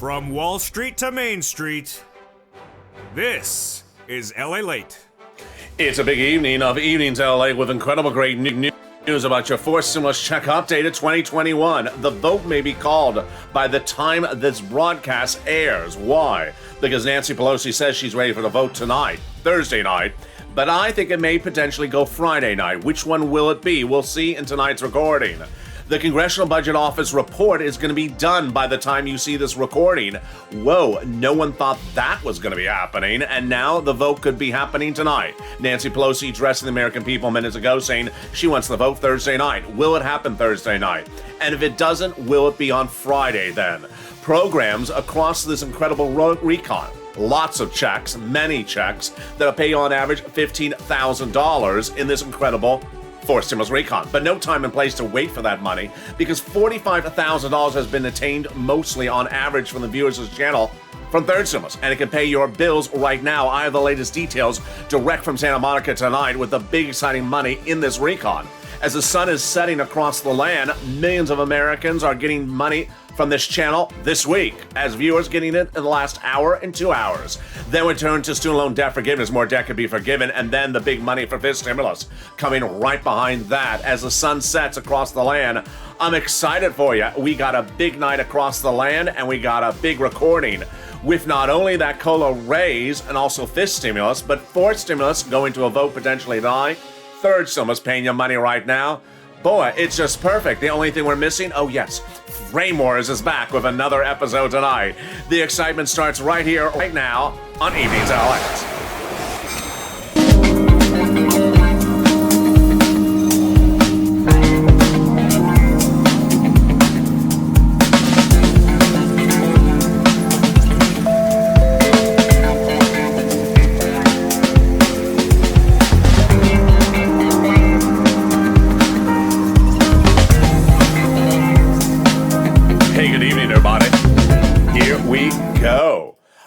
From Wall Street to Main Street, this is Lalate. It's a big evening of Evenings LA with incredible great news about your forced stimulus check updated 2021. The vote may be called by the time this broadcast airs. Why? Because Nancy Pelosi says she's ready for the vote tonight, Thursday night. But I think it may potentially go Friday night. Which one will it be? We'll see in tonight's recording. The Congressional Budget Office report is going to be done by the time you see this recording. Whoa, no one thought that was going to be happening, and now the vote could be happening tonight. Nancy Pelosi addressing the American people minutes ago saying she wants the vote Thursday night. Will it happen Thursday night? And if it doesn't, will it be on Friday then? Programs across this incredible recon. Lots of checks, many checks, that'll pay you on average $15,000 in this incredible forced stimulus recon. But no time and place to wait for that money because $45,000 has been attained mostly on average from the viewers of this channel from third stimulus, and it can pay your bills right now. I have the latest details direct from Santa Monica tonight with the big exciting money in this recon. As the sun is setting across the land, millions of Americans are getting money from this channel this week, as viewers getting it in the last hour and 2 hours. Then we turn to student loan debt forgiveness. More debt could be forgiven, and then the big money for fifth stimulus coming right behind that as the sun sets across the land. I'm excited for you. We got a big night across the land, and we got a big recording with not only that COLA raise and also fifth stimulus, but fourth stimulus going to a vote potentially tonight. Third stimulus paying you money right now. Boy, it's just perfect. The only thing we're missing, oh yes, Frame Wars is back with another episode tonight. The excitement starts right here, right now, on Evenings LA.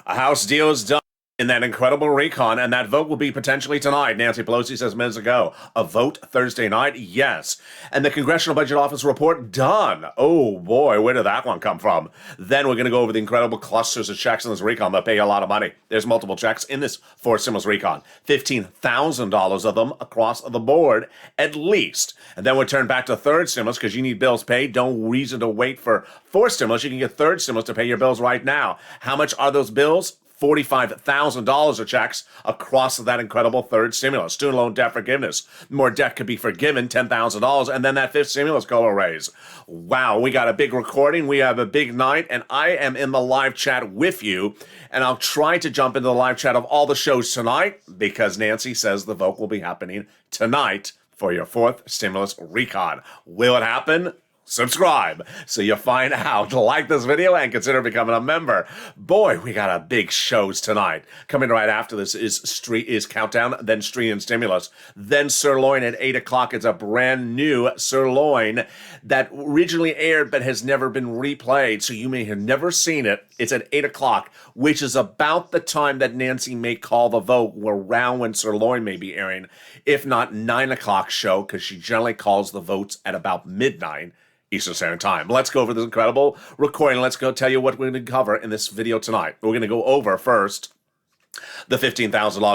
House deal is done in that incredible recon, and that vote will be potentially tonight. Nancy Pelosi says minutes ago, a vote Thursday night? Yes. And the Congressional Budget Office report done. Oh boy, where did that one come from? Then we're going to go over the incredible clusters of checks in this recon that pay a lot of money. There's multiple checks in this fourth stimulus recon. $15,000 of them across the board, at least. And then we'll turn back to third stimulus because you need bills paid. Don't reason to wait for fourth stimulus. You can get third stimulus to pay your bills right now. How much are those bills? $45,000 of checks across that incredible third stimulus. Student loan debt forgiveness. More debt could be forgiven, $10,000, and then that fifth stimulus COLA raise. Wow, we got a big recording. We have a big night, and I am in the live chat with you, and I'll try to jump into the live chat of all the shows tonight because Nancy says the vote will be happening tonight for your fourth stimulus recon. Will it happen? Subscribe so you find out. Like this video and consider becoming a member. Boy, we got a big shows tonight. Coming right after this is Countdown, then Street and Stimulus, then Sirloin at 8 o'clock. It's a brand new Sirloin that originally aired but has never been replayed, so you may have never seen it. It's at 8 o'clock, which is about the time that Nancy may call the vote, around when Sirloin may be airing, if not 9 o'clock show, because she generally calls the votes at about midnight Eastern Standard Time. Let's go over this incredible recording. Let's go tell you what we're going to cover in this video tonight. We're going to go over first the $15,000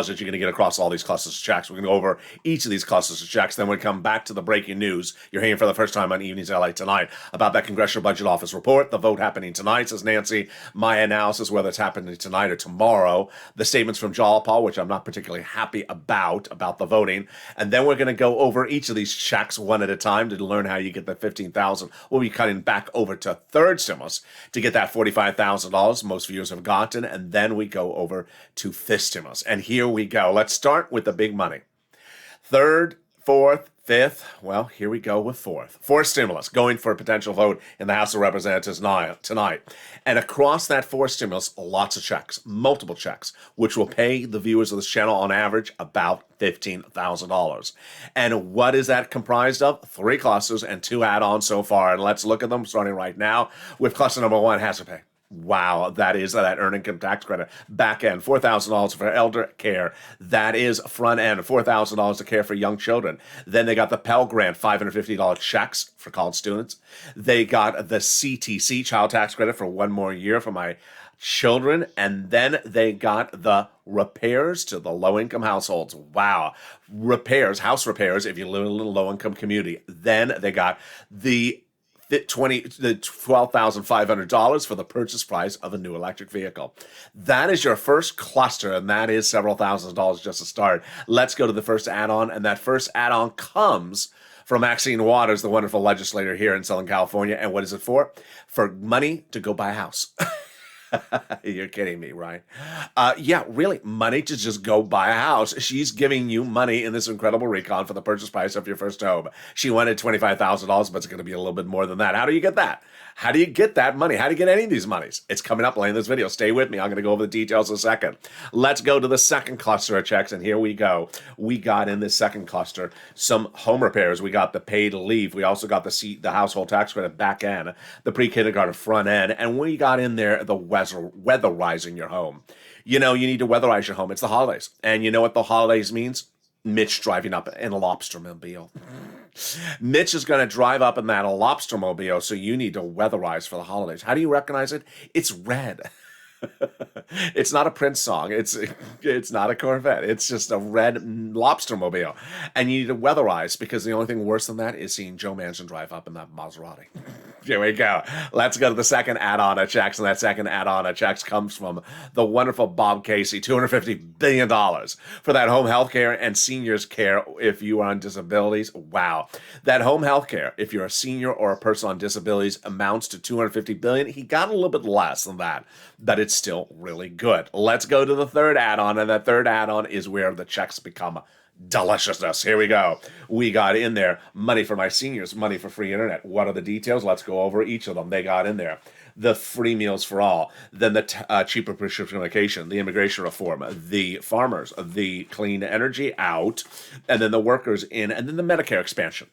that you're going to get across all these clusters of checks. We're going to go over each of these clusters of checks. Then we come back to the breaking news you're hearing for the first time on Evenings LA tonight about that Congressional Budget Office report. The vote happening tonight, says Nancy. My analysis, whether it's happening tonight or tomorrow. The statements from Jalapa, which I'm not particularly happy about the voting. And then we're going to go over each of these checks one at a time to learn how you get the $15,000. We'll be cutting back over to third stimulus to get that $45,000 most viewers have gotten. And then we go over to fifth stimulus. And here we go. Let's start with the big money. Third, fourth, fifth. Well, here we go with fourth. Fourth stimulus going for a potential vote in the House of Representatives tonight. And across that fourth stimulus, lots of checks, multiple checks, which will pay the viewers of this channel on average about $15,000. And what is that comprised of? 3 clusters and 2 add-ons so far. And let's look at them starting right now with cluster number 1, hazard pay. Wow, that is that earned income tax credit. Back end, $4,000 for elder care. That is front end, $4,000 to care for young children. Then they got the Pell Grant, $550 checks for college students. They got the CTC, child tax credit, for one more year for my children. And then they got the repairs to the low-income households. Wow. Repairs, house repairs, if you live in a little low-income community. Then they got the $12,500 for the purchase price of a new electric vehicle. That is your first cluster, and that is several thousand dollars just to start. Let's go to the first add-on, and that first add-on comes from Maxine Waters, the wonderful legislator here in Southern California. And what is it for? For money to go buy a house. You're kidding me, right? Yeah, really, money to just go buy a house. She's giving you money in this incredible recon for the purchase price of your first home. She wanted $25,000, but it's going to be a little bit more than that. How do you get that? How do you get that money? How do you get any of these monies? It's coming up later in this video. Stay with me. I'm going to go over the details in a second. Let's go to the second cluster of checks, and here we go. We got in this second cluster some home repairs. We got the paid leave. We also got the household tax credit back end, the pre-kindergarten front end, and we got in there the weatherizing your home. You know, you need to weatherize your home. It's the holidays. And you know what the holidays means? Mitch driving up in a lobster mobile. Mitch is going to drive up in that lobster mobile, so you need to weatherize for the holidays. How do you recognize it? It's red. It's not a Prince song. It's not a Corvette. It's just a red lobster mobile. And you need to weatherize, because the only thing worse than that is seeing Joe Manchin drive up in that Maserati. Here we go. Let's go to the second add-on of checks, and that second add-on of checks comes from the wonderful Bob Casey, $250 billion for that home health care and seniors care if you are on disabilities. Wow. That home health care, if you're a senior or a person on disabilities, amounts to $250 billion. He got a little bit less than that, but it's still really good. Let's go to the third add-on, and that third add-on is where the checks become deliciousness. Here we go. We got in there money for my seniors, money for free internet. What are the details? Let's go over each of them. They got in there the free meals for all, then the cheaper prescription medication, the immigration reform, the farmers, the clean energy out, and then the workers in, and then the Medicare expansion.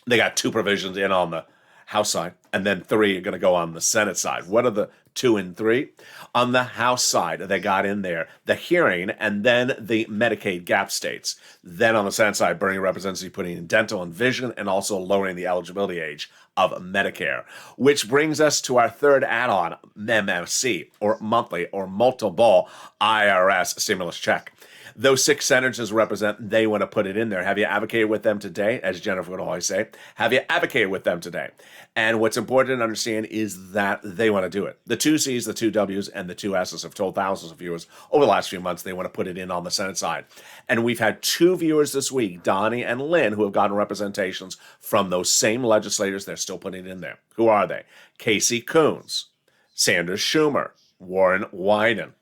They got 2 provisions in on the House side, and then 3 are going to go on the Senate side. What are the 2 and 3? On the House side, they got in there the hearing and then the Medicaid gap states. Then on the Senate side, Bernie represents putting in dental and vision and also lowering the eligibility age of Medicare, which brings us to our third add-on, MMC, or monthly or multiple IRS stimulus check. Those 6 senators represent, they want to put it in there. Have you advocated with them today? As Jennifer would always say, have you advocated with them today? And what's important to understand is that they want to do it. The 2 C's, the 2 W's, and the 2 S's have told thousands of viewers over the last few months they want to put it in on the Senate side. And we've had 2 viewers this week, Donnie and Lynn, who have gotten representations from those same legislators. They're still putting it in there. Who are they? Casey Coons, Sanders Schumer, Warren Wyden.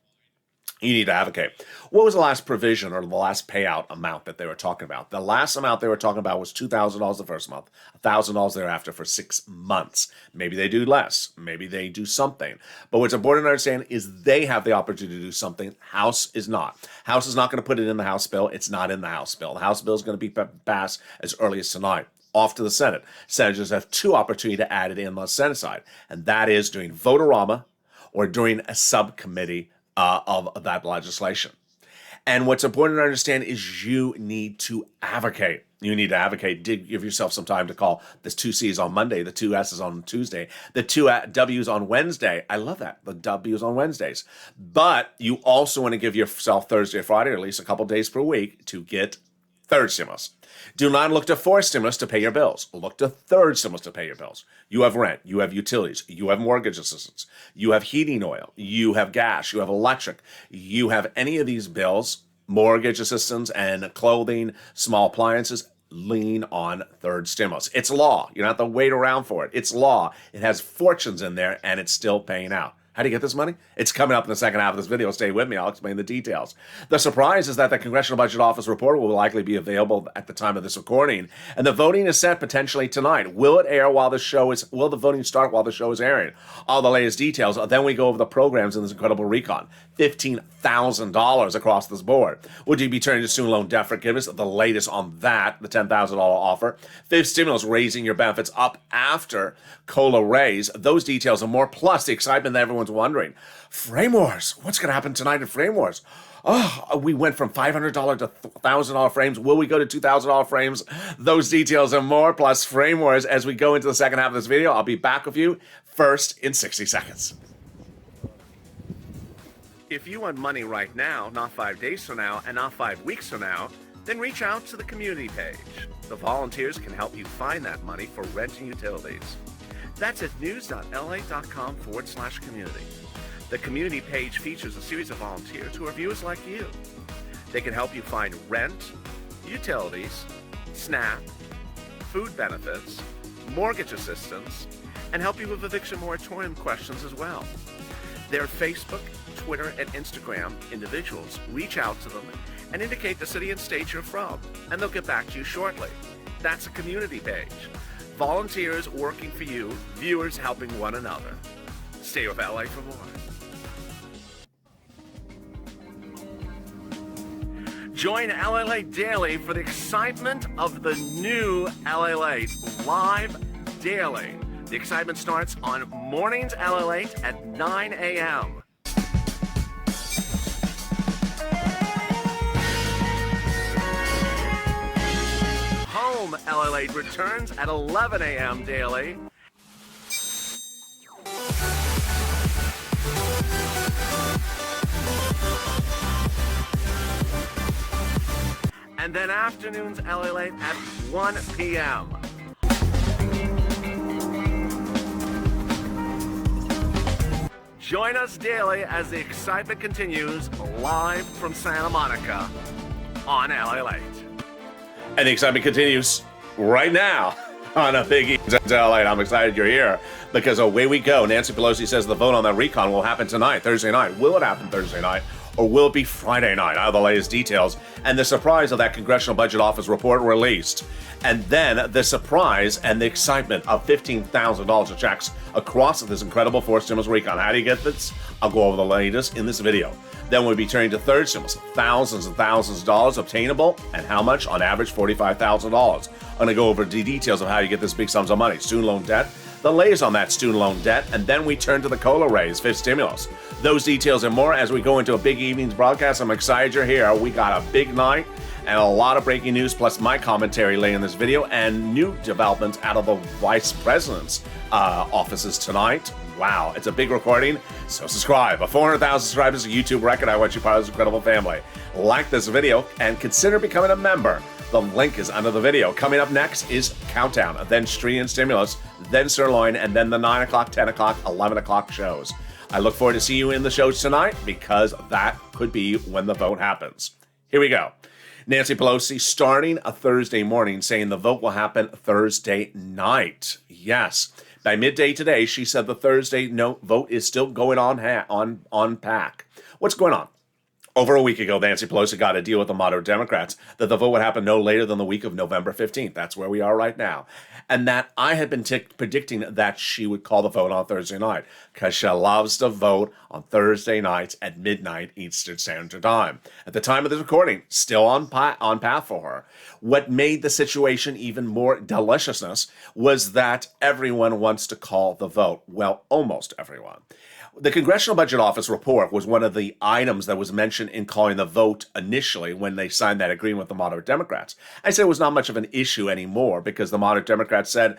You need to advocate. What was the last provision or the last payout amount that they were talking about? The last amount they were talking about was $2,000 the first month, $1,000 thereafter for 6 months. Maybe they do less. Maybe they do something. But what's important to understand is they have the opportunity to do something. House is not. House is not going to put it in the House bill. It's not in the House bill. The House bill is going to be passed as early as tonight. Off to the Senate. Senators have 2 opportunities to add it in on the Senate side, and that is doing vote-a-rama or doing a subcommittee of that legislation. And what's important to understand is you need to advocate. You need to advocate. Give yourself some time to call. There's 2 C's on Monday, the 2 S's on Tuesday, the 2 W's on Wednesday. I love that, the W's on Wednesdays. But you also want to give yourself Thursday or Friday, or at least a couple days per week, to get third stimulus. Do not look to 4th stimulus to pay your bills. Look to 3rd stimulus to pay your bills. You have rent, you have utilities, you have mortgage assistance, you have heating oil, you have gas, you have electric, you have any of these bills, mortgage assistance and clothing, small appliances. Lean on 3rd stimulus. It's law. You don't have to wait around for it. It's law. It has fortunes in there, and it's still paying out. How do you get this money? It's coming up in the second half of this video. Stay with me. I'll explain the details. The surprise is that the Congressional Budget Office report will likely be available at the time of this recording, and the voting is set potentially tonight. Will the voting start while the show is airing? All the latest details. Then we go over the programs in this incredible recon. $15,000 across this board. Would you be turning to student loan debt forgiveness? The latest on that, the $10,000 offer. 5th stimulus, raising your benefits up after COLA raise. Those details and more, plus the excitement that everyone's everyone's wondering. Frame Wars. What's going to happen tonight in Frame Wars? Oh, we went from $500 to $1,000 frames. Will we go to $2,000 frames? Those details and more, plus Frame Wars as we go into the second half of this video. I'll be back with you first in 60 seconds. If you want money right now, not 5 days from now, and not 5 weeks from now, then reach out to the community page. The volunteers can help you find that money for rent and utilities. That's at news.lalate.com/community. The community page features a series of volunteers who are viewers like you. They can help you find rent, utilities, SNAP, food benefits, mortgage assistance, and help you with eviction moratorium questions as well. Their Facebook, Twitter, and Instagram individuals reach out to them and indicate the city and state you're from, and they'll get back to you shortly. That's a community page. Volunteers working for you, viewers helping one another. Stay with LA for more. Join Lalate Daily for the excitement of the new Lalate live daily. The excitement starts on mornings Lalate at 9 a.m. Home Lalate returns at 11 a.m. daily. And then afternoons Lalate at 1 p.m. Join us daily as the excitement continues live from Santa Monica on Lalate. And the excitement continues right now on a big evening to LA. I'm excited you're here because away we go. Nancy Pelosi says the vote on that recon will happen tonight, Thursday night. Will it happen Thursday night? Or will it be Friday night? I have the latest details. And the surprise of that Congressional Budget Office report released. And then the surprise and the excitement of $15,000 of checks across this incredible fourth stimulus recon. How do you get this? I'll go over the latest in this video. Then we'll be turning to third stimulus. Thousands and thousands of dollars obtainable. And how much? On average, $45,000. I'm going to go over the details of how you get this big sums of money. Student loan debt. The layers on that student loan debt, and then we turn to the COLA raise, fifth stimulus. Those details and more as we go into a big evening's broadcast. I'm excited you're here. We got a big night and a lot of breaking news, plus my commentary later in this video, and new developments out of the Vice President's offices tonight. Wow, it's a big recording, so subscribe. 400,000 subscribers, a YouTube record. I want you part of this incredible family. Like this video and consider becoming a member. The link is under the video. Coming up next is Countdown, then Street and Stimulus, then Sirloin, and then the 9 o'clock, 10 o'clock, 11 o'clock shows. I look forward to seeing you in the shows tonight because that could be when the vote happens. Here we go. Nancy Pelosi starting a Thursday morning saying the vote will happen Thursday night. Yes. By midday today, she said the Thursday vote is still going on pack. What's going on? Over a week ago, Nancy Pelosi got a deal with the moderate Democrats that the vote would happen no later than the week of November 15th. That's where we are right now. And that I had been predicting that she would call the vote on Thursday night because she loves to vote on Thursday nights at midnight Eastern Standard Time. At the time of this recording, still on path for her. What made the situation even more deliciousness was that everyone wants to call the vote. Well, almost everyone. The Congressional Budget Office report was one of the items that was mentioned in calling the vote initially when they signed that agreement with the moderate Democrats. I said it was not much of an issue anymore because the moderate Democrats said,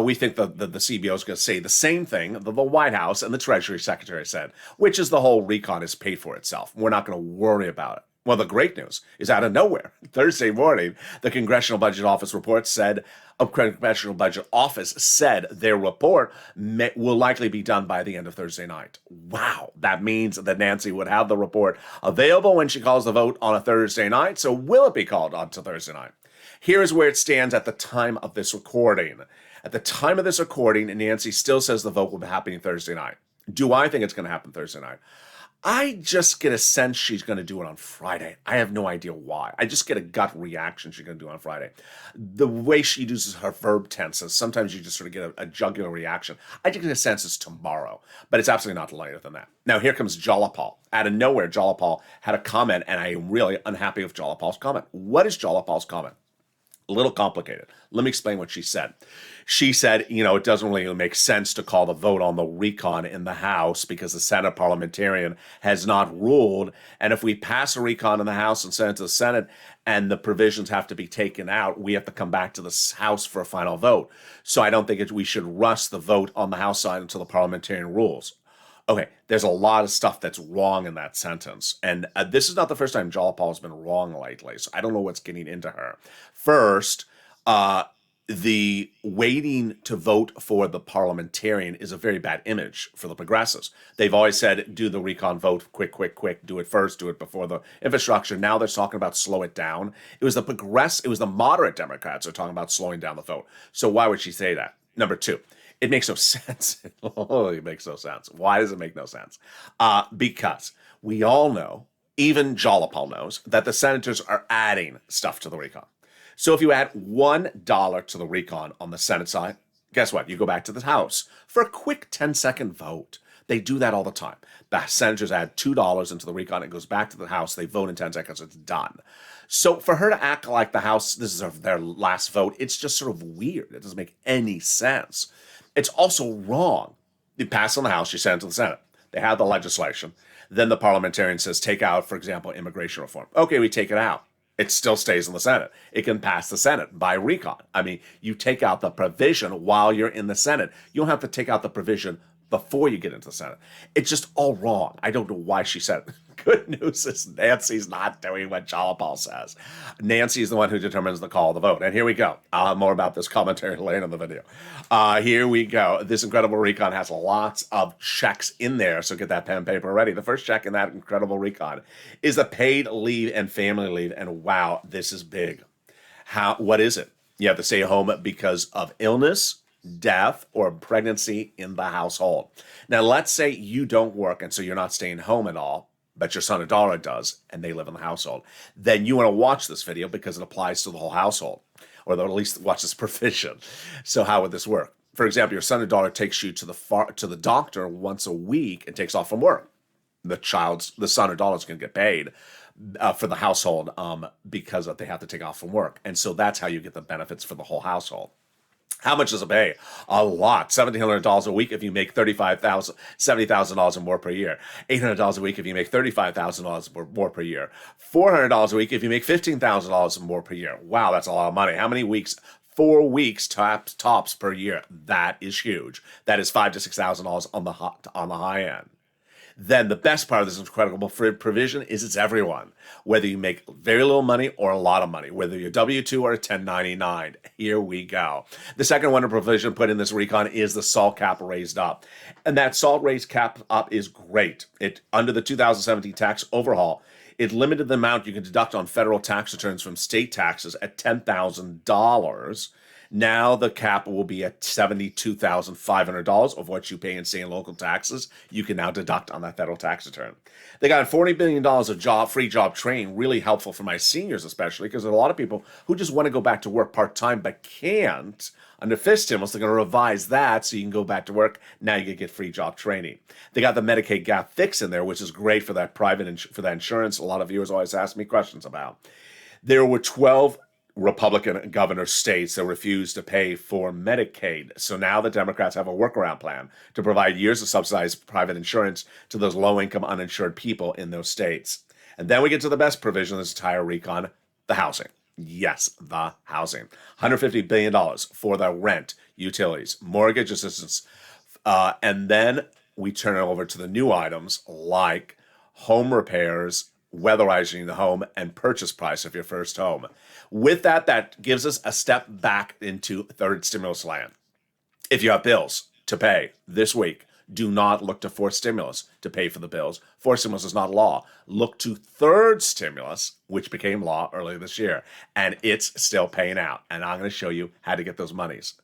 we think the CBO is going to say the same thing that the White House and the Treasury Secretary said, which is the whole recon is paid for itself. We're not going to worry about it. Well, the great news is out of nowhere. Thursday morning, the Congressional Budget Office report said, Congressional Budget Office said their report will likely be done by the end of Thursday night. Wow. That means that Nancy would have the report available when she calls the vote on a Thursday night. So will it be called on to Thursday night? Here's where it stands at the time of this recording. At the time of this recording, Nancy still says the vote will be happening Thursday night. Do I think it's going to happen Thursday night? I just get a sense she's going to do it on Friday. I have no idea why. I just get a gut reaction she's going to do it on Friday. The way she uses her verb tenses, sometimes you just sort of get a jugular reaction. I just get a sense it's tomorrow, but it's absolutely not later than that. Now, here comes Jalapal. Out of nowhere, Jalapal had a comment, and I am really unhappy with Jalapal's comment. What is Jalapal's comment? A little complicated. Let me explain what she said. She said, it doesn't really make sense to call the vote on the recon in the House because the Senate parliamentarian has not ruled. And if we pass a recon in the House and send it to the Senate and the provisions have to be taken out, we have to come back to the House for a final vote. So I don't think we should rush the vote on the House side until the parliamentarian rules. Okay, there's a lot of stuff that's wrong in that sentence. And this is not the first time Jalapal has been wrong lately, so I don't know what's getting into her. First, the waiting to vote for the parliamentarian is a very bad image for the progressives. They've always said, do the recon vote, quick, do it first, do it before the infrastructure. Now they're talking about slow it down. It was the moderate Democrats who are talking about slowing down the vote. So why would she say that? Number two, it makes no sense. It makes no sense. Why does it make no sense? Because we all know, even Jalapal knows, that the senators are adding stuff to the recon. So if you add $1 to the recon on the Senate side, guess what? You go back to the House for a quick 10-second vote. They do that all the time. The senators add $2 into the recon. It goes back to the House. They vote in 10 seconds. It's done. So for her to act like the House, this is their last vote, it's just sort of weird. It doesn't make any sense. It's also wrong. You pass on the House, you send it to the Senate. They have the legislation. Then the parliamentarian says, take out, for example, immigration reform. Okay, we take it out. It still stays in the Senate. It can pass the Senate by recon. I mean, you take out the provision while you're in the Senate. You don't have to take out the provision before you get into the Senate. It's just all wrong. I don't know why she said it. Good news is Nancy's not doing what Jalapal says. Nancy is the one who determines the call of the vote. And here we go. I'll have more about this commentary later in the video. Here we go. This incredible recon has lots of checks in there, so get that pen and paper ready. The first check in that incredible recon is the paid leave and family leave. And wow, this is big. What is it? You have to stay home because of illness, death, or pregnancy in the household. Now, let's say you don't work, and so you're not staying home at all, but your son or daughter does, and they live in the household. Then you want to watch this video because it applies to the whole household, or at least watch this provision. So how would this work? For example, your son or daughter takes you to the doctor once a week and takes off from work. The son or daughter is going to get paid for the household because they have to take off from work. And so that's how you get the benefits for the whole household. How much does it pay? A lot. $1,700 a week if you make $70,000 or more per year. $800 a week if you make $35,000 or more per year. $400 a week if you make $15,000 or more per year. Wow, that's a lot of money. How many weeks? 4 weeks tops per year. That is huge. That is $5,000 to $6,000 on the high end. Then the best part of this incredible provision is it's everyone. Whether you make very little money or a lot of money, whether you're W-2 or a 1099. Here we go. The second one provision put in this recon is the SALT cap raised up. And that SALT raised cap up is great. Under the 2017 tax overhaul, it limited the amount you can deduct on federal tax returns from state taxes at $10,000. Now the cap will be at $72,500 of what you pay in state and local taxes. You can now deduct on that federal tax return. They got $40 billion of free job training, really helpful for my seniors especially, because there are a lot of people who just want to go back to work part-time but can't. Under fifth stimulus, they're going to revise that so you can go back to work. Now you can get free job training. They got the Medicaid gap fix in there, which is great for that for that insurance. A lot of viewers always ask me questions about. There were 12 Republican governor states that refused to pay for Medicaid. So now the Democrats have a workaround plan to provide years of subsidized private insurance to those low-income uninsured people in those states. And then we get to the best provision of this entire recon, the housing. Yes, the housing. $150 billion for the rent, utilities, mortgage assistance. And then we turn it over to the new items like home repairs, weatherizing the home, and purchase price of your first home. With that, that gives us a step back into third stimulus land. If you have bills to pay this week, do not look to fourth stimulus to pay for the bills. Fourth stimulus is not law. Look to third stimulus, which became law earlier this year, and it's still paying out. And I'm going to show you how to get those monies.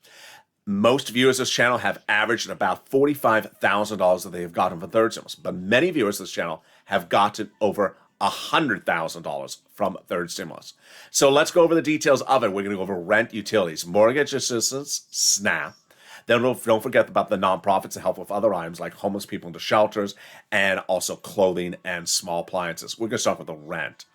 Most viewers of this channel have averaged about $45,000 that they have gotten from third stimulus, but many viewers of this channel have gotten over $100,000 from third stimulus. So let's go over the details of it. We're going to go over rent, utilities, mortgage assistance, SNAP. Then don't forget about the nonprofits that help with other items like homeless people into shelters and also clothing and small appliances. We're going to start with the rent.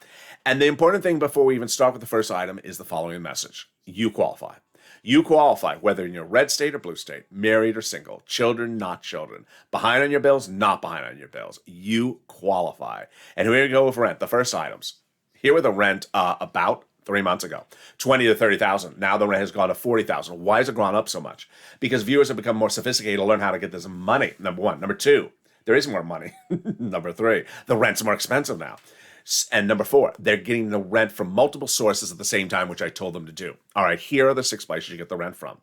And the important thing before we even start with the first item is the following message. you qualify. You qualify whether in your red state or blue state, married or single, children, not children, behind on your bills, not behind on your bills. You qualify. And here we go with rent. The first items. Here were the rent about 3 months ago, 20 to 30,000. Now the rent has gone to 40,000. Why has it gone up so much? Because viewers have become more sophisticated to learn how to get this money. Number one. Number two, there is more money. Number three, the rent's more expensive now. And number four, they're getting the rent from multiple sources at the same time, which I told them to do. All right, here are the 6 places you get the rent from.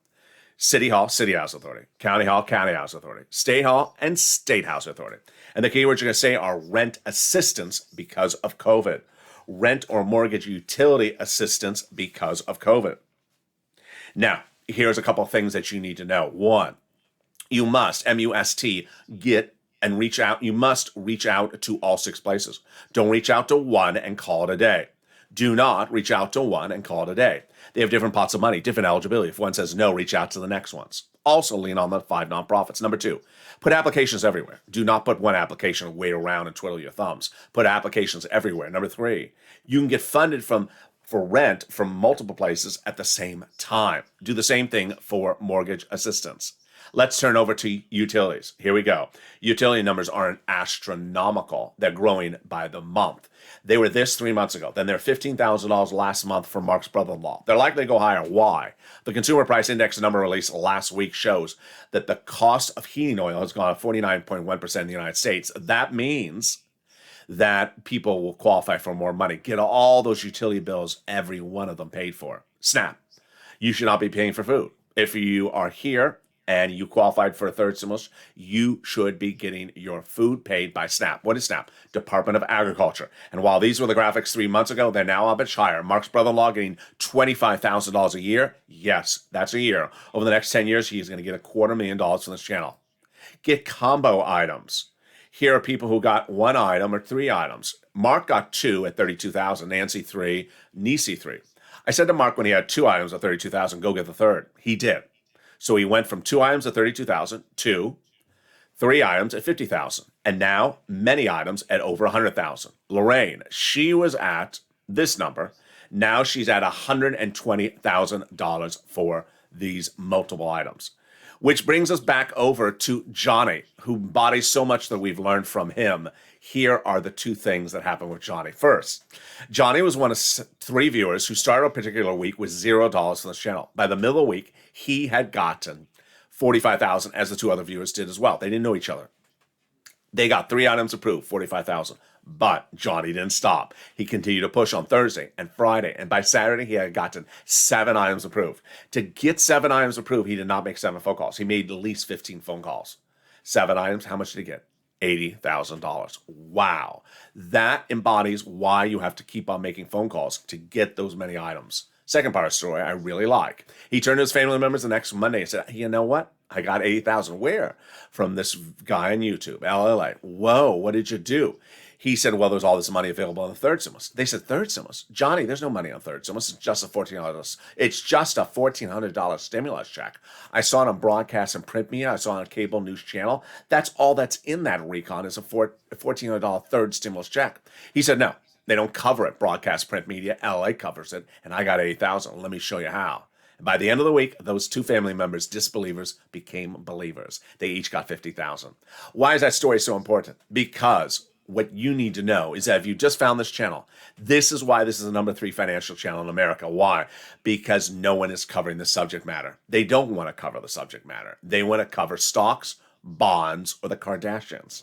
City Hall, City House Authority. County Hall, County House Authority. State Hall, and State House Authority. And the keywords you're going to say are rent assistance because of COVID. Rent or mortgage utility assistance because of COVID. Now, here's a couple of things that you need to know. One, you must, M-U-S-T, get and reach out. You must reach out to all 6 places. Don't reach out to one and call it a day. Do not reach out to one and call it a day. They have different pots of money, different eligibility. If one says no, reach out to the next ones. Also lean on the 5 nonprofits. Number 2, put applications everywhere. Do not put one application and wait around and twiddle your thumbs. Put applications everywhere. Number 3, you can get funded for rent from multiple places at the same time. Do the same thing for mortgage assistance. Let's turn over to utilities. Here we go. Utility numbers aren't astronomical. They're growing by the month. They were this 3 months ago. Then they're $15,000 last month for Mark's brother-in-law. They're likely to go higher. Why? The Consumer Price Index number released last week shows that the cost of heating oil has gone up 49.1% in the United States. That means that people will qualify for more money. Get all those utility bills, every one of them paid for. SNAP. You should not be paying for food. If you are here and you qualified for a third stimulus, you should be getting your food paid by SNAP. What is SNAP? Department of Agriculture. And while these were the graphics 3 months ago, they're now up much higher. Mark's brother-in-law getting $25,000 a year. Yes, that's a year. Over the next 10 years, he's going to get $250,000 from this channel. Get combo items. Here are people who got 1 item or 3 items. Mark got 2 at $32,000, Nancy 3, Nisi 3. I said to Mark when he had 2 items at $32,000, go get the third. He did. So he went from 2 items at $32,000 to 3 items at $50,000, and now many items at over $100,000. Lorraine, she was at this number. Now she's at $120,000 for these multiple items. Which brings us back over to Johnny, who embodies so much that we've learned from him. Here are the 2 things that happened with Johnny. First, Johnny was one of 3 viewers who started a particular week with $0 from this channel. By the middle of the week, he had gotten $45,000, as the 2 other viewers did as well. They didn't know each other. They got 3 items approved, $45,000. But Johnny didn't stop. He continued to push on Thursday and Friday, and by Saturday, he had gotten 7 items approved. To get 7 items approved, he did not make 7 phone calls. He made at least 15 phone calls. 7 items, how much did he get? $80,000. Wow. That embodies why you have to keep on making phone calls to get those many items. Second part of the story I really like. He turned to his family members the next Monday and said, you know what? I got $80,000. Where? From this guy on YouTube, Lalate. Whoa, what did you do? He said, well, there's all this money available on the third stimulus. They said, third stimulus? Johnny, there's no money on third stimulus. It's just a $1,400. It's just a $1,400 stimulus check. I saw it on broadcast and print media. I saw it on a cable news channel. That's all that's in that recon is a $1,400 third stimulus check. He said, no, they don't cover it. Broadcast, print media, LA covers it. And I got $80,000. Let me show you how. And by the end of the week, those 2 family members, disbelievers, became believers. They each got $50,000. Why is that story so important? Because what you need to know is that if you just found this channel, this is why this is the number 3 financial channel in America. Why? Because no one is covering the subject matter. They don't want to cover the subject matter. They want to cover stocks, bonds, or the Kardashians.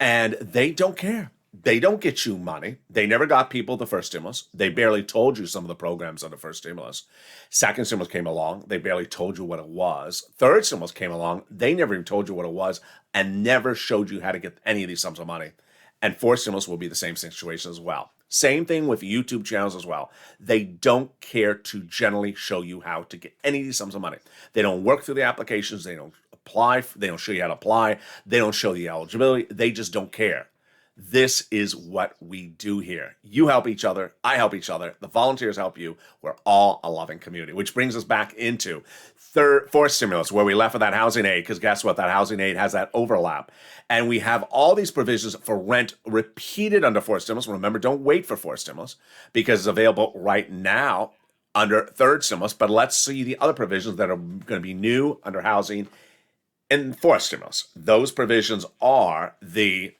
And they don't care. They don't get you money. They never got people the first stimulus. They barely told you some of the programs on the first stimulus. Second stimulus came along. They barely told you what it was. Third stimulus came along. They never even told you what it was and never showed you how to get any of these sums of money. And fourth stimulus will be the same situation as well. Same thing with YouTube channels as well. They don't care to generally show you how to get any of these sums of money. They don't work through the applications. They don't apply. They don't show you how to apply. They don't show the eligibility. They just don't care. This is what we do here. You help each other. I help each other. The volunteers help you. We're all a loving community, which brings us back into fourth stimulus, where we left with that housing aid, because guess what? That housing aid has that overlap. And we have all these provisions for rent repeated under fourth stimulus. Remember, don't wait for fourth stimulus because it's available right now under third stimulus, but let's see the other provisions that are going to be new under housing and fourth stimulus. Those provisions are the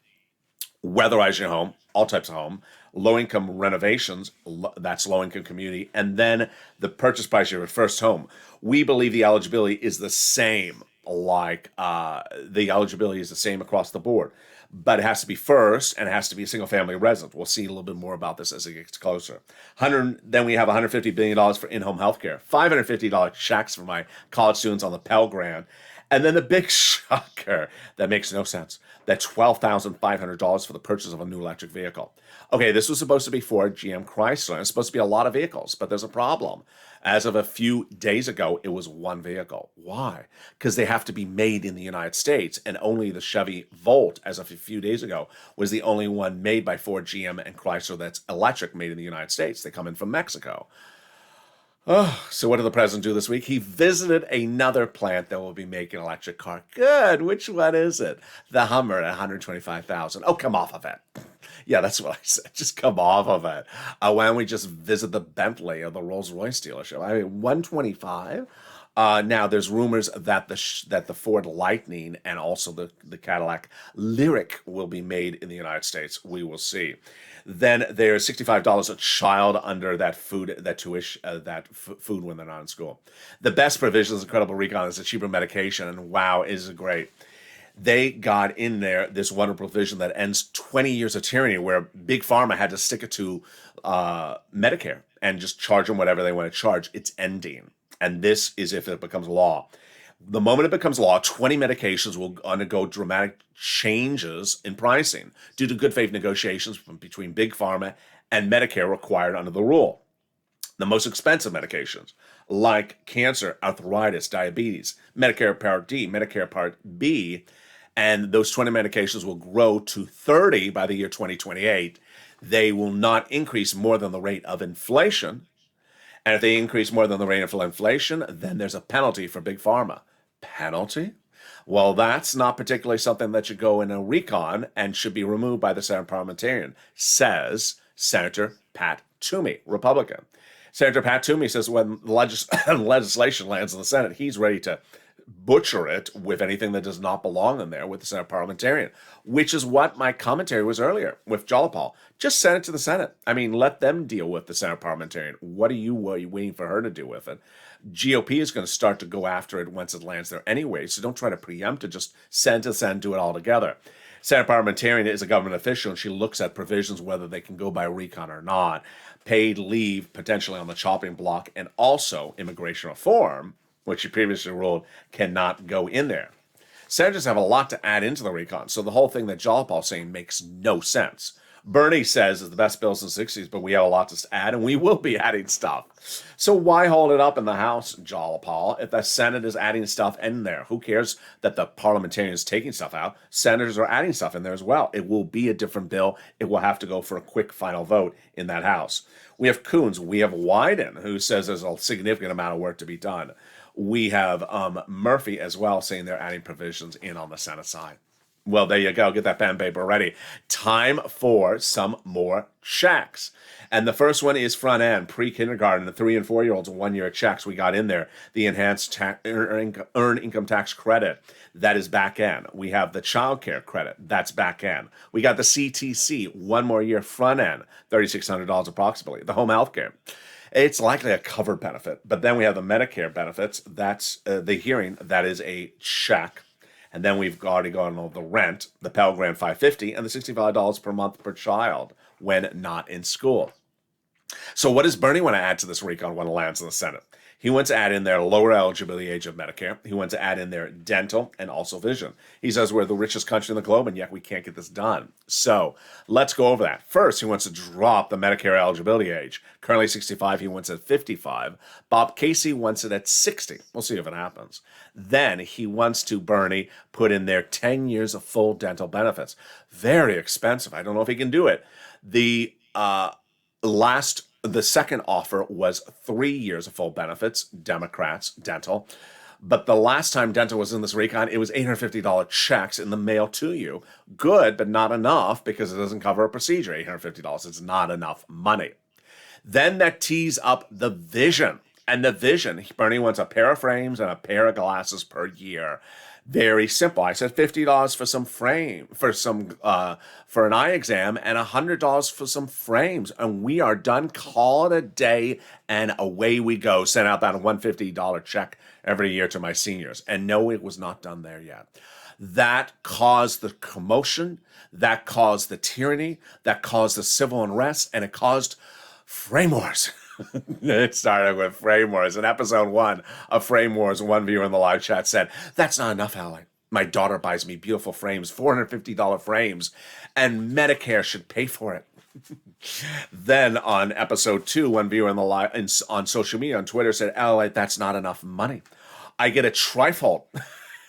weatherize your home, all types of home, low-income renovations, that's low-income community, and then the purchase price of your first home. We believe the eligibility is the same, the eligibility is the same across the board, but it has to be first, and it has to be a single-family resident. We'll see a little bit more about this as it gets closer. Then we have $150 billion for in-home healthcare, $550 checks for my college students on the Pell Grant, and then the big shocker that makes no sense, that $12,500 for the purchase of a new electric vehicle. Okay, this was supposed to be Ford, GM, Chrysler, and it's supposed to be a lot of vehicles, but there's a problem. As of a few days ago, it was one vehicle. Why? Because they have to be made in the United States, and only the Chevy Volt, as of a few days ago, was the only one made by Ford, GM, and Chrysler that's electric, made in the United States. They come in from Mexico. Oh, so what did the president do this week? He visited another plant that will be making an electric car. Good. Which one is it? The Hummer at $125,000. Oh, come off of it. Yeah, that's what I said. Just come off of it. Why don't we just visit the Bentley or the Rolls-Royce dealership? I mean, $125,000. Now, there's rumors that the Ford Lightning and also the Cadillac Lyriq will be made in the United States. We will see. Then there's $65 a child under that food when they're not in school. The best provisions, Incredible Recon, is a cheaper medication, and wow, is it great. They got in there this wonderful provision that ends 20 years of tyranny where Big Pharma had to stick it to Medicare and just charge them whatever they want to charge. It's ending. And this is if it becomes law. The moment it becomes law, 20 medications will undergo dramatic changes in pricing due to good faith negotiations between Big Pharma and Medicare required under the rule. The most expensive medications, like cancer, arthritis, diabetes, Medicare Part D, Medicare Part B, and those 20 medications will grow to 30 by the year 2028. They will not increase more than the rate of inflation. And if they increase more than the rate of inflation, then there's a penalty for Big Pharma. Penalty? Well, that's not particularly something that should go in a recon and should be removed by the Senate parliamentarian, says Senator Pat Toomey, Republican. Senator Pat Toomey says when legislation lands in the Senate, he's ready to butcher it with anything that does not belong in there with the Senate parliamentarian, which is what my commentary was earlier with Jolapal. Just send it to the Senate. I mean, let them deal with the Senate parliamentarian. What are you waiting for her to do with it? GOP is going to start to go after it once it lands there anyway, so don't try to preempt it. Just send it to the Senate, do it all together. Senate parliamentarian is a government official, and she looks at provisions, whether they can go by recon or not, paid leave potentially on the chopping block, and also immigration reform, which she previously ruled cannot go in there. Senators have a lot to add into the recon, so the whole thing that Jolapal is saying makes no sense. Bernie says it's the best bill since the 60s, but we have a lot to add, and we will be adding stuff. So why hold it up in the House, Jolapal, if the Senate is adding stuff in there? Who cares that the parliamentarian is taking stuff out? Senators are adding stuff in there as well. It will be a different bill. It will have to go for a quick final vote in that House. We have Coons. We have Wyden, who says there's a significant amount of work to be done. We have Murphy as well saying they're adding provisions in on the Senate side. Well, there you go. Get that pen and paper ready. Time for some more checks. And the first one is front end, pre-kindergarten, the 3 and 4 year olds, 1 year checks. We got in there the enhanced earned income tax credit. That is back end. We have the child care credit. That's back end. We got the CTC, 1 more year front end, $3,600 approximately. The home health care. It's likely a covered benefit. But then we have the Medicare benefits. That's the hearing. That is a check. And then we've already gone over the rent, the Pell Grant $550, and the $65 per month per child when not in school. So what does Bernie want to add to this recon when it lands in the Senate? He wants to add in their lower eligibility age of Medicare. He wants to add in their dental and also vision. He says we're the richest country in the globe, and yet we can't get this done. So let's go over that. First, he wants to drop the Medicare eligibility age. Currently 65, he wants it at 55. Bob Casey wants it at 60. We'll see if it happens. Then he wants to, Bernie, put in their 10 years of full dental benefits. Very expensive. I don't know if he can do it. The second offer was 3 years of full benefits, Democrats, dental. But the last time dental was in this recon, it was $850 checks in the mail to you. Good, but not enough because it doesn't cover a procedure, $850. It's not enough money. Then that tees up the vision. And the vision, Bernie wants a pair of frames and a pair of glasses per year. Very simple. I said $50 for some frame, for an eye exam, and $100 for some frames. And we are done. Call it a day, and away we go. Send out that $150 check every year to my seniors. And no, it was not done there yet. That caused the commotion, that caused the tyranny, that caused the civil unrest, and it caused frame wars. It started with frame wars. In episode 1 of Frame Wars, one viewer in the live chat said, "That's not enough, Alan. My daughter buys me beautiful frames, $450 frames, and Medicare should pay for it." Then on episode 2, one viewer in the live on social media on Twitter said, "Lalate, that's not enough money. I get a trifold."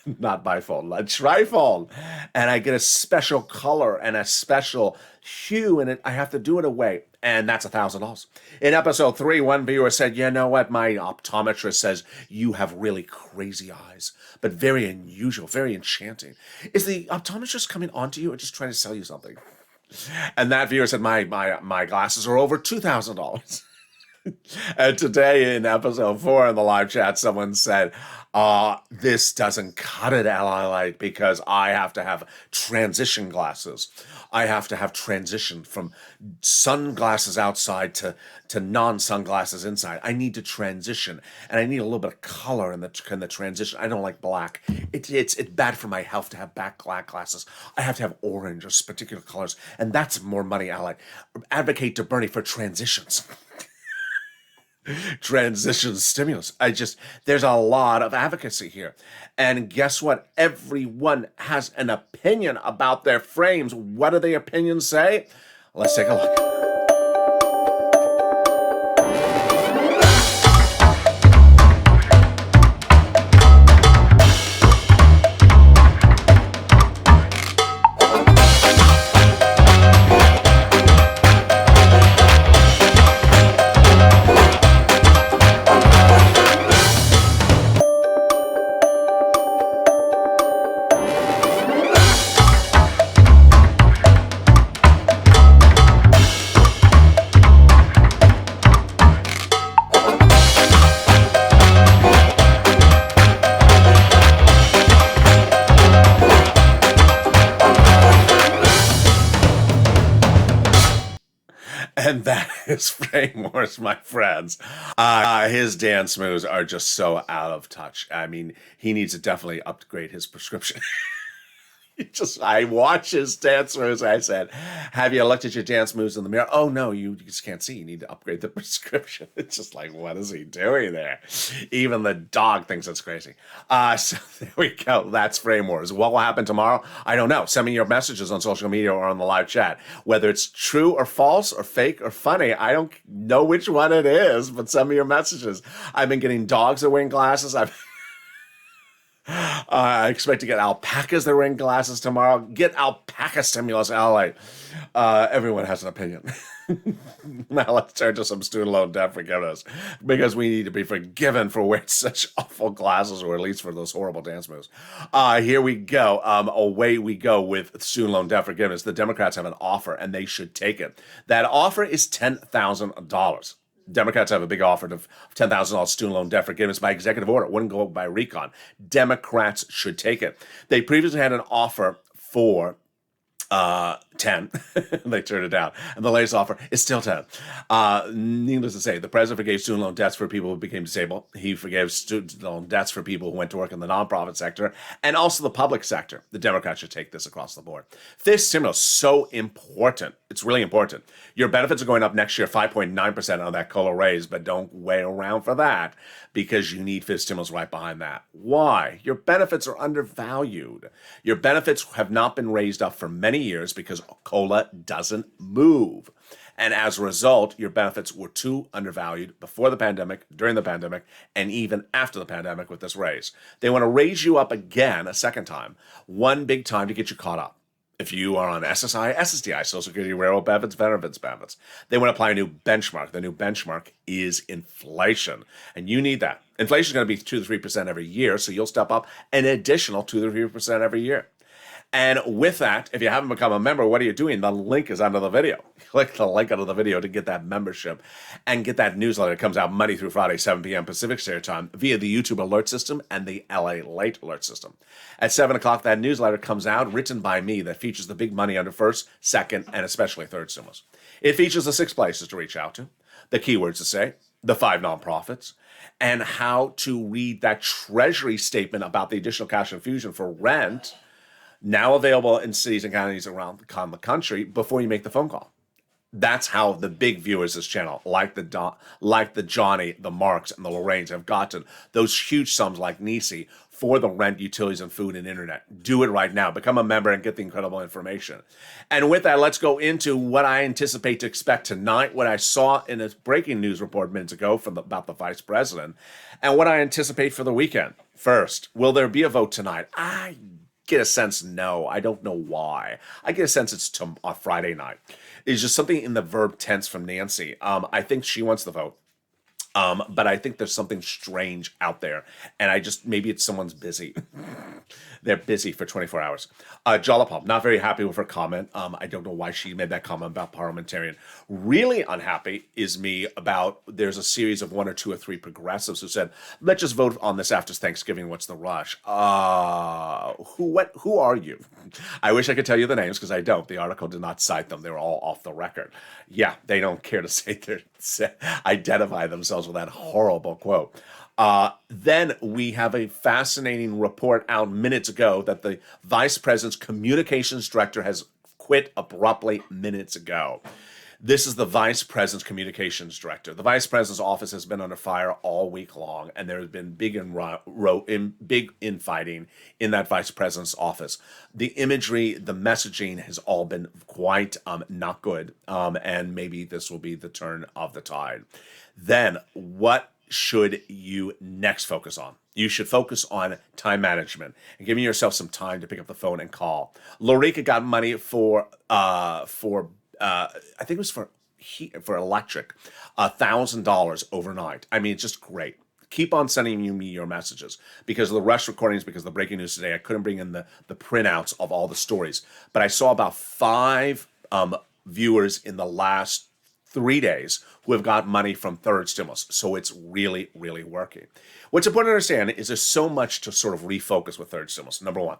Not bifold, a trifold. And I get a special color and a special hue, and I have to do it away. And that's $1,000. In episode 3, one viewer said, "You know what? My optometrist says you have really crazy eyes, but very unusual, very enchanting." Is the optometrist coming on to you or just trying to sell you something? And that viewer said, my glasses are over $2,000. And today in episode 4 in the live chat, someone said, "This doesn't cut it, Lalate, because I have to have transition glasses. I have to have transition from sunglasses outside to non-sunglasses inside. I need to transition, and I need a little bit of color in the transition. I don't like black. It's bad for my health to have black glasses. I have to have orange or particular colors, and that's more money, Lalate. Advocate to Bernie for transitions." Transition stimulus. There's a lot of advocacy here. And guess what? Everyone has an opinion about their frames. What do the opinions say? Let's take a look. And that is Frame Wars, my friends. His dance moves are just so out of touch. I mean, he needs to definitely upgrade his prescription. I watch his dance moves. I said, "Have you looked at your dance moves in the mirror?" "Oh, no, you just can't see. You need to upgrade the prescription." It's just like, what is he doing there? Even the dog thinks it's crazy. So there we go. That's Frame Wars. What will happen tomorrow? I don't know. Send me your messages on social media or on the live chat. Whether it's true or false or fake or funny, I don't know which one it is, but send me your messages. I've been getting dogs that are wearing glasses. I expect to get alpacas that are wearing glasses tomorrow. Get alpaca stimulus, Lalate. Everyone has an opinion. Now let's turn to some student loan debt forgiveness, because we need to be forgiven for wearing such awful glasses, or at least for those horrible dance moves. Here we go. Away we go with student loan debt forgiveness. The Democrats have an offer, and they should take it. That offer is $10,000. Democrats have a big offer of $10,000 student loan debt forgiveness by executive order. It wouldn't go by recon. Democrats should take it. They previously had an offer for 10. They turned it down. And the latest offer is still 10. Needless to say, the president forgave student loan debts for people who became disabled. He forgave student loan debts for people who went to work in the nonprofit sector and also the public sector. The Democrats should take this across the board. This stimulus is so important. It's really important. Your benefits are going up next year, 5.9% on that COLA raise, but don't wait around for that, because you need fifth stimulus right behind that. Why? Your benefits are undervalued. Your benefits have not been raised up for many years because COLA doesn't move. And as a result, your benefits were too undervalued before the pandemic, during the pandemic, and even after the pandemic with this raise. They want to raise you up again a second time, one big time, to get you caught up. If you are on SSI, SSDI, Social Security, Railroad benefits, veterans benefits, they want to apply a new benchmark. The new benchmark is inflation, and you need that. Inflation is going to be 2 to 3% every year, so you'll step up an additional 2 to 3% every year. And with that, if you haven't become a member, what are you doing? The link is under the video. Click the link under the video to get that membership and get that newsletter. It comes out Monday through Friday, 7 p.m. Pacific Standard Time via the YouTube alert system and the LA Late alert system. At 7 o'clock, that newsletter comes out, written by me, that features the big money under first, second, and especially third stimulus. It features the 6 places to reach out to, the keywords to say, the 5 nonprofits, and how to read that treasury statement about the additional cash infusion for rent, now available in cities and counties around the country, before you make the phone call. That's how the big viewers of this channel, like the Johnny, the Marks, and the Lorraines, have gotten those huge sums like Nisi for the rent, utilities, and food and internet. Do it right now. Become a member and get the incredible information. And with that, let's go into what I anticipate to expect tonight, what I saw in a breaking news report minutes ago about the vice president, and what I anticipate for the weekend. First, will there be a vote tonight? I get a sense no. I don't know why. I get a sense it's on Friday night. It's just something in the verb tense from Nancy. I think she wants the vote. But I think there's something strange out there. And maybe it's someone's busy. They're busy for 24 hours. Jollipop, not very happy with her comment. I don't know why she made that comment about parliamentarian. Really unhappy is me about there's a series of 1 or 2 or 3 progressives who said, let's just vote on this after Thanksgiving. What's the rush? Who are you? I wish I could tell you the names because I don't. The article did not cite them. They were all off the record. Yeah, they don't care to identify themselves with that horrible quote. Then we have a fascinating report out minutes ago that the vice president's communications director has quit abruptly minutes ago. This is the vice president's communications director. The vice president's office has been under fire all week long, and there has been big infighting in that vice president's office. The imagery, the messaging has all been quite not good, and maybe this will be the turn of the tide. Then what should you next focus on? You should focus on time management and giving yourself some time to pick up the phone and call. Lorica got money for I think it was for electric, $1,000 overnight. I mean, it's just great. Keep on sending me your messages because of the rush recordings, because of the breaking news today. I couldn't bring in the printouts of all the stories, but I saw about 5 viewers in the last 3 days who have got money from third stimulus. So it's really, really working. What's important to understand is there's so much to sort of refocus with third stimulus. Number one,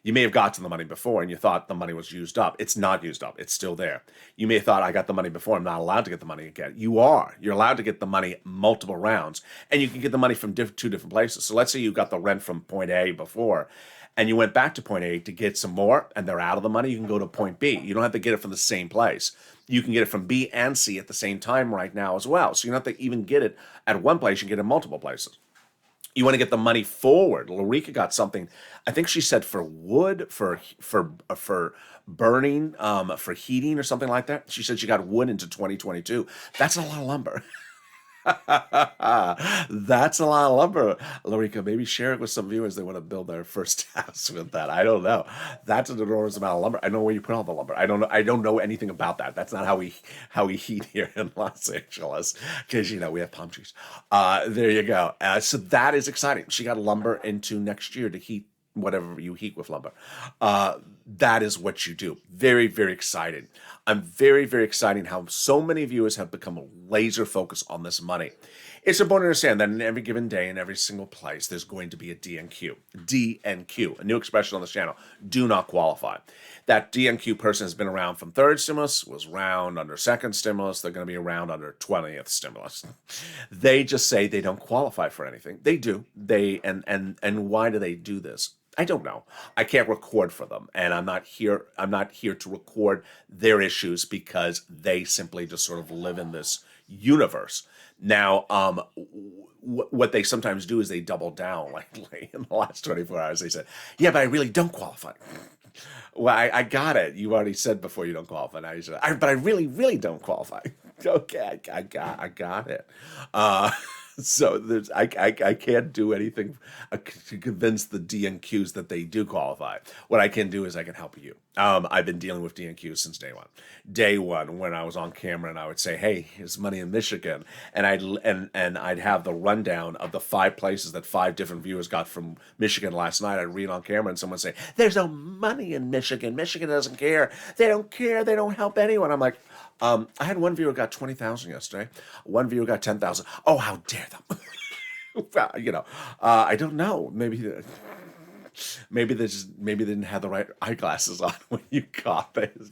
you may have gotten the money before and you thought the money was used up. It's not used up. It's still there. You may have thought, I got the money before. I'm not allowed to get the money again. You are. You're allowed to get the money multiple rounds, and you can get the money from 2 different places. So let's say you got the rent from point A before, and you went back to point A to get some more, and they're out of the money. You can go to point B. You don't have to get it from the same place. You can get it from B and C at the same time right now as well. So you don't have to even get it at one place. You can get it in multiple places. You want to get the money forward. Lorica got something, I think she said for wood, for burning, for heating or something like that. She said she got wood into 2022. That's a lot of lumber. That's a lot of lumber. Lorica, maybe share it with some viewers that want to build their first house with that. I don't know. That's an enormous amount of lumber. I don't know where you put all the lumber. I don't know anything about that. That's not how we heat here in Los Angeles, because we have palm trees. There you go. So that is exciting. She got lumber into next year to heat whatever you heat with lumber. That is what you do. Very, very exciting. I'm very, very excited how so many viewers have become laser focused on this money. It's important to understand that in every given day, in every single place, there's going to be a DNQ. DNQ, a new expression on this channel. Do not qualify. That DNQ person has been around from third stimulus, was around under second stimulus. They're going to be around under 20th stimulus. They just say they don't qualify for anything. They do. And why do they do this? I don't know. I can't record for them, and I'm not here to record their issues because they simply just sort of live in this universe. Now, what they sometimes do is they double down. Like in the last 24 hours, they said, "Yeah, but I really don't qualify." Well, I got it. You already said before you don't qualify. Now you said, but I really, really don't qualify. Okay, I got it. So I can't do anything to convince the DNQs that they do qualify. What I can do is I can help you. I've been dealing with DNQs since day one. Day one, when I was on camera, and I would say, "Hey, here's money in Michigan," and I'd have the rundown of the 5 places that 5 different viewers got from Michigan last night. I'd read on camera, and someone would say, "There's no money in Michigan. Michigan doesn't care. They don't care. They don't help anyone." I'm like, I had one viewer got 20,000 yesterday. One viewer got 10,000. Oh, how dare them! Well, I don't know. Maybe they didn't have the right eyeglasses on when you got this.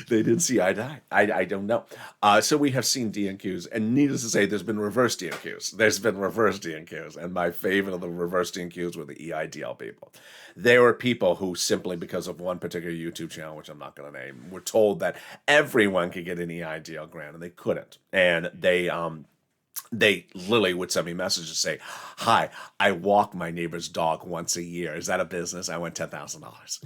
They didn't see eye to eye. I don't know. So we have seen DNQs, and needless to say, there's been reverse DNQs. And my favorite of the reverse DNQs were the EIDL people. They were people who simply, because of one particular YouTube channel, which I'm not going to name, were told that everyone could get an EIDL grant, and they couldn't. And they literally would send me messages and say, "Hi, I walk my neighbor's dog once a year. Is that a business?" I went $10,000.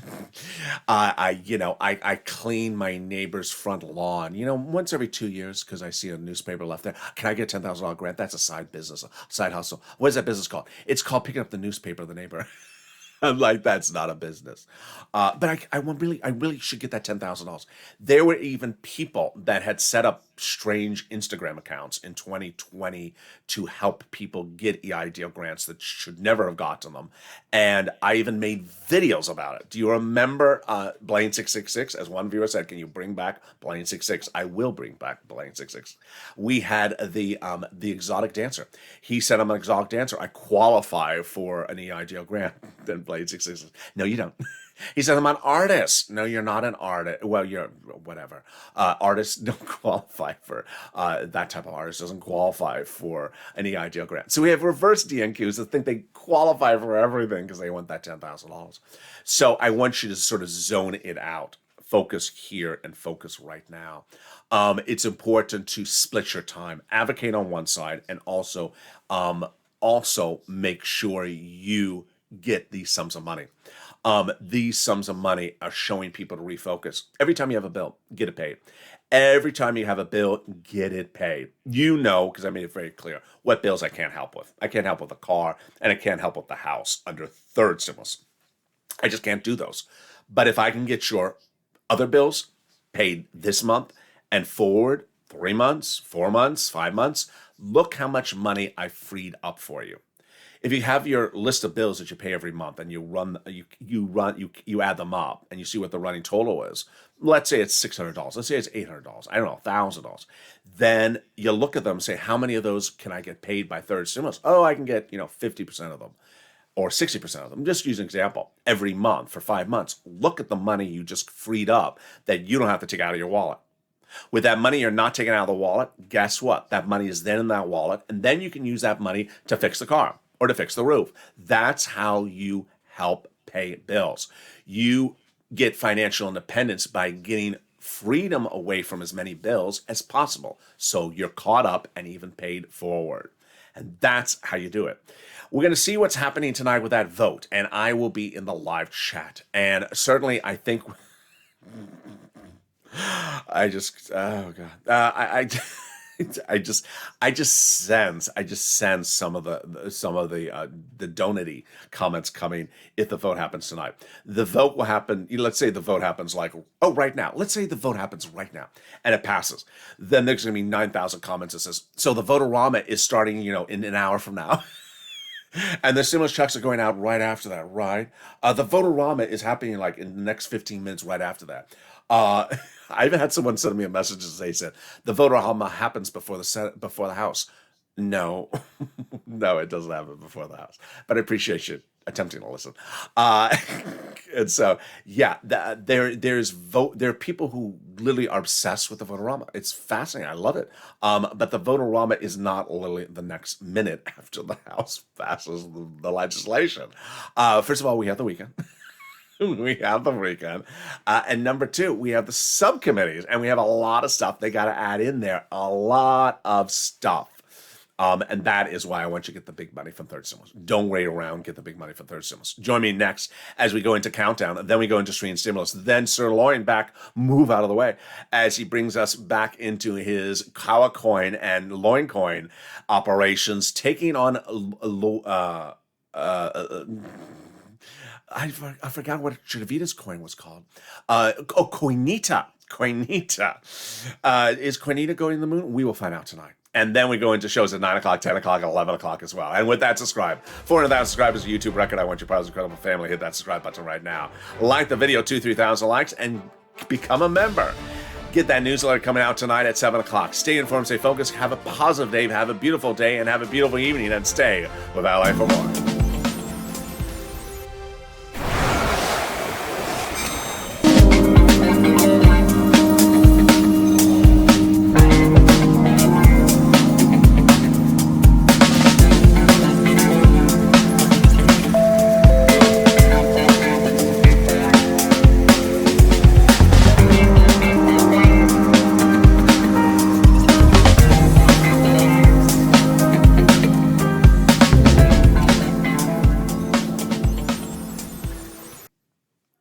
I clean my neighbor's front lawn, once every 2 years because I see a newspaper left there. Can I get a $10,000 grant? That's a side business, a side hustle. What is that business called? It's called picking up the newspaper of the neighbor. I'm like, that's not a business. But I really should get that $10,000. There were even people that had set up strange Instagram accounts in 2020 to help people get EIDL grants that should never have gotten them. And I even made videos about it. Do you remember Blaine 666? As one viewer said, "Can you bring back Blaine 66?" I will bring back Blaine 66. We had the exotic dancer. He said, "I'm an exotic dancer. I qualify for an EIDL grant." Then Blaine 66. "No, you don't." He said, "I'm an artist." "No, you're not an artist." "Well, you're whatever. Artists don't qualify for that type of artist doesn't qualify for an EIDL grant." So we have reverse DNQs that think they qualify for everything because they want that $10,000. So I want you to sort of zone it out. Focus here and focus right now. It's important to split your time, advocate on one side, and also make sure you get these sums of money. These sums of money are showing people to refocus. Every time you have a bill, get it paid. Every time you have a bill, get it paid. Because I made it very clear what bills I can't help with. I can't help with the car, and I can't help with the house under third stimulus. I just can't do those. But if I can get your other bills paid this month and forward 3 months, 4 months, 5 months, look how much money I freed up for you. If you have your list of bills that you pay every month and you add them up and you see what the running total is, let's say it's $600, let's say it's $800, I don't know, $1,000. Then you look at them and say, how many of those can I get paid by third stimulus? Oh, I can get 50% of them or 60% of them. Just use an example. Every month for 5 months, look at the money you just freed up that you don't have to take out of your wallet. With that money you're not taking out of the wallet, guess what? That money is then in that wallet, and then you can use that money to fix the car or to fix the roof. That's how you help pay bills. You get financial independence by getting freedom away from as many bills as possible, so you're caught up and even paid forward. And that's how you do it. We're going to see what's happening tonight with that vote, and I will be in the live chat. And certainly, I think I just sense some of the donity comments coming if the vote happens tonight. The vote will happen. Let's say the vote happens right now. Let's say the vote happens right now and it passes. Then there's going to be 9,000 comments that says, so the vote-a-rama is starting, in an hour from now. And the stimulus checks are going out right after that, right? The vote-a-rama is happening in the next 15 minutes right after that. I even had someone send me a message and they said the vote-a-rama happens before the House. No, no, it doesn't happen before the House. But I appreciate you attempting to listen. And so, there are people who literally are obsessed with the vote-a-rama. It's fascinating. I love it. But the vote-a-rama is not literally the next minute after the House passes the legislation. First of all, we have the weekend. We have the weekend. And number 2, we have the subcommittees, and we have a lot of stuff they got to add in there. A lot of stuff. And that is why I want you to get the big money from Third Stimulus. Don't wait around, get the big money from Third Stimulus. Join me next as we go into Countdown, then we go into Stream Stimulus, then Sir Lorian back, move out of the way, as he brings us back into his Kawa coin and Loin coin operations, taking on I forgot what Chivita's coin was called. Coinita. Is Coinita going to the moon? We will find out tonight. And then we go into shows at 9 o'clock, 10 o'clock, and 11 o'clock as well. And with that, subscribe. 400,000 subscribers, a YouTube record. I want your proud, incredible family. Hit that subscribe button right now. Like the video, 3,000 likes, and become a member. Get that newsletter coming out tonight at 7 o'clock. Stay informed, stay focused, have a positive day, have a beautiful day, and have a beautiful evening, and stay with Ally for more.